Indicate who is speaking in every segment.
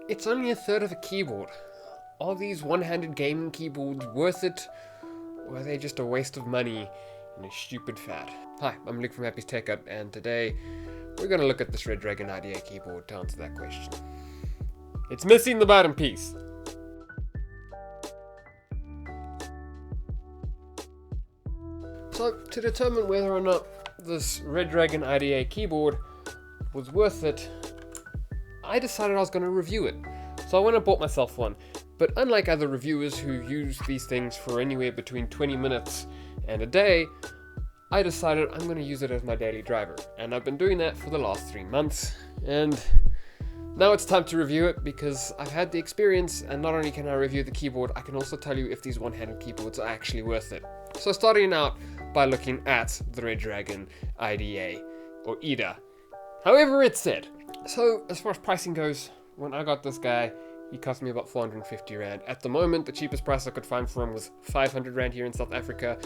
Speaker 1: It's only a third of a keyboard. Are these one-handed gaming keyboards worth it, or are they just a waste of money and a stupid fad? Hi, I'm Luke from Happy's Tech Hut, and today we're going to look at this Redragon IDA keyboard to answer that question. It's missing the bottom piece. So, to determine whether or not this Redragon IDA keyboard was worth it, I decided I was going to review it. So I went and bought myself one. But unlike other reviewers who use these things for anywhere between 20 minutes and a day, I decided I'm going to use it as my daily driver. And I've been doing that for the last 3 months. And now it's time to review it because I've had the experience, and not only can I review the keyboard, I can also tell you if these one-handed keyboards are actually worth it. So starting out by looking at the Redragon IDA, or IDA, however it's said. So as far as pricing goes, when I got this guy, he cost me about 450 Rand. At the moment, the cheapest price I could find for him was 500 Rand here in South Africa.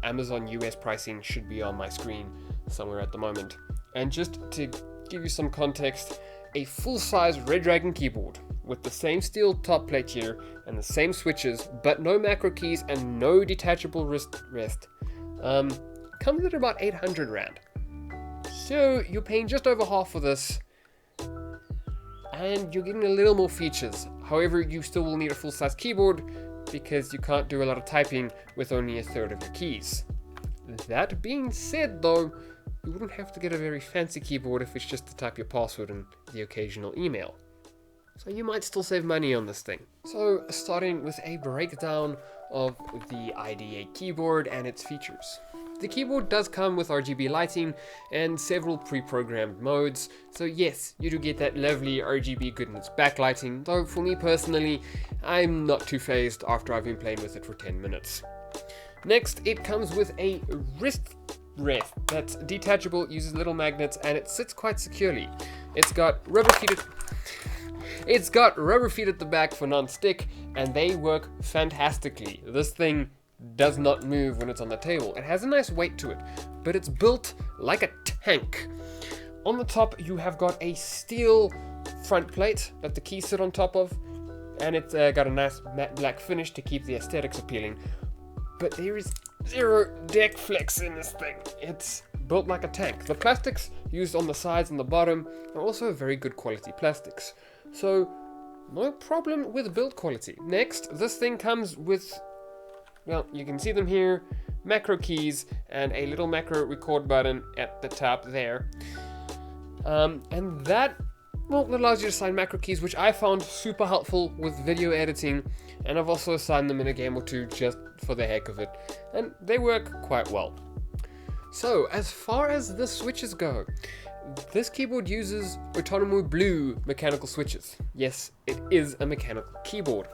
Speaker 1: Amazon US pricing should be on my screen somewhere at the moment. And just to give you some context, a full-size Redragon keyboard with the same steel top plate here and the same switches, but no macro keys and no detachable wrist rest, comes at about 800 Rand. So you're paying just over half for this, and you're getting a little more features. However, you still will need a full-size keyboard because you can't do a lot of typing with only a third of your keys. That being said though, you wouldn't have to get a very fancy keyboard if it's just to type your password and the occasional email. So you might still save money on this thing. So starting with a breakdown of the IDA keyboard and its features. The keyboard does come with RGB lighting and several pre-programmed modes, so yes, you do get that lovely RGB goodness backlighting, though for me personally, I'm not too phased after I've been playing with it for 10 minutes. Next, it comes with a wrist rest that's detachable, uses little magnets, and it sits quite securely. It's got rubber feet at the back for non-stick, and they work fantastically. This thing does not move when it's on the table. It has a nice weight to it, but it's built like a tank. On the top, you have got a steel front plate that the keys sit on top of, and it's got a nice matte black finish to keep the aesthetics appealing. But there is zero deck flex in this thing. It's built like a tank. The plastics used on the sides and the bottom are also very good quality plastics. So, no problem with build quality. Next, this thing comes with, well, you can see them here, macro keys and a little macro record button at the top there. And that, well, allows you to assign macro keys, which I found super helpful with video editing, and I've also assigned them in a game or two just for the heck of it, and they work quite well. So, as far as the switches go, this keyboard uses Outemu blue mechanical switches. Yes, it is a mechanical keyboard.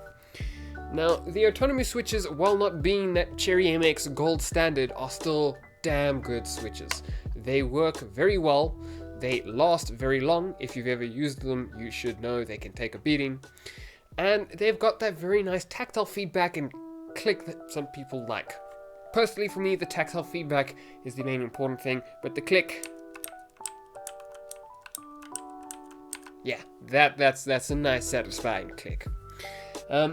Speaker 1: Now, the Outemu switches, while not being that Cherry MX gold standard, are still damn good switches. They work very well, they last very long. If you've ever used them, you should know they can take a beating. And they've got that very nice tactile feedback and click that some people like. Personally, for me, the tactile feedback is the main important thing, but the click, yeah, that's a nice satisfying click.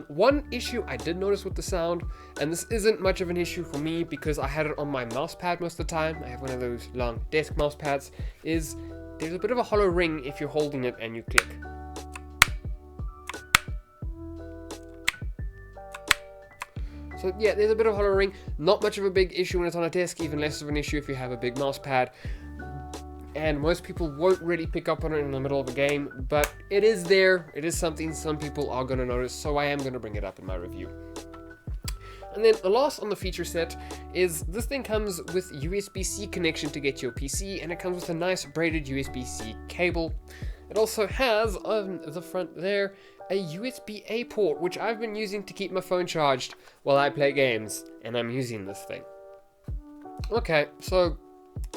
Speaker 1: One issue I did notice with the sound, and this isn't much of an issue for me because I had it on my mouse pad most of the time, I have one of those long desk mouse pads, is there's a bit of a hollow ring if you're holding it and you click. So yeah, there's a bit of a hollow ring, not much of a big issue when it's on a desk, even less of an issue if you have a big mouse pad. And most people won't really pick up on it in the middle of a game, but it is there. It is something some people are going to notice, so I am going to bring it up in my review. And then the last on the feature set is this thing comes with USB-C connection to get to your PC, and it comes with a nice braided USB-C cable. It also has, on the front there, a USB-A port, which I've been using to keep my phone charged while I play games, and I'm using this thing. Okay, so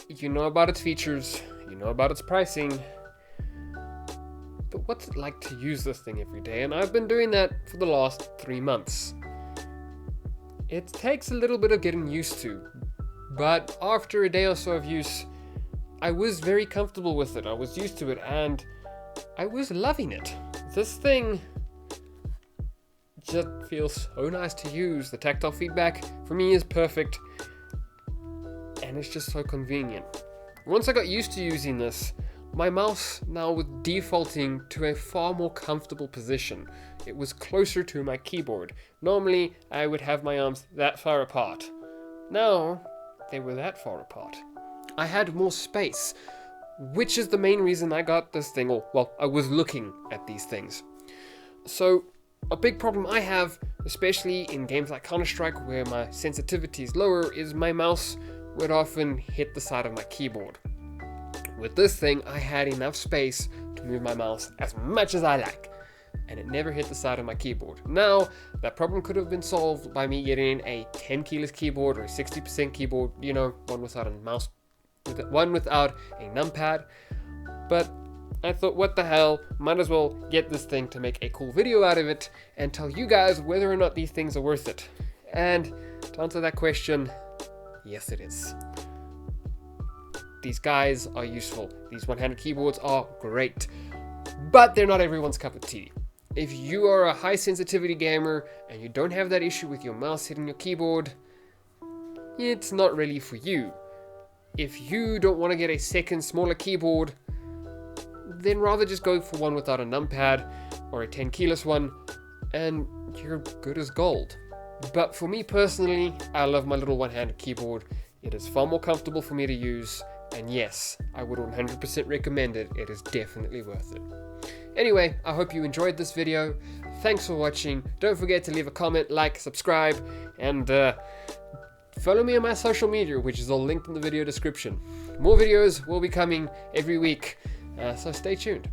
Speaker 1: you know about its features, you know about its pricing, but what's it like to use this thing every day? And I've been doing that for the last 3 months. It takes a little bit of getting used to, but after a day or so of use, I was very comfortable with it. I was used to it, and I was loving it. this thing just feels so nice to use. The tactile feedback for me is perfect, and it's just so convenient. Once I got used to using this, my mouse now was defaulting to a far more comfortable position. It was closer to my keyboard. Normally, I would have my arms that far apart. Now, they were that far apart. I had more space, which is the main reason I got this thing, or, well, I was looking at these things. So, a big problem I have, especially in games like Counter-Strike, where my sensitivity is lower, is my mouse would often hit the side of my keyboard. With this thing, I had enough space to move my mouse as much as I like, and it never hit the side of my keyboard. Now, that problem could have been solved by me getting a 10 keyless keyboard or a 60% keyboard, you know, one without a mouse, one without a numpad, but I thought, what the hell, might as well get this thing to make a cool video out of it and tell you guys whether or not these things are worth it. And to answer that question, yes it is. These guys are useful. These one-handed keyboards are great, but they're not everyone's cup of tea. If you are a high sensitivity gamer and you don't have that issue with your mouse hitting your keyboard, it's not really for you. If you don't want to get a second smaller keyboard, then rather just go for one without a numpad or a 10 keyless one and you're good as gold. But for me personally, I love my little one-handed keyboard. It is far more comfortable for me to use, and yes, I would 100% recommend it. It is definitely worth it. Anyway, I hope you enjoyed this video. Thanks for watching. Don't forget to leave a comment, like, subscribe, and follow me on my social media, which is all linked in the video description. More videos will be coming every week, so stay tuned.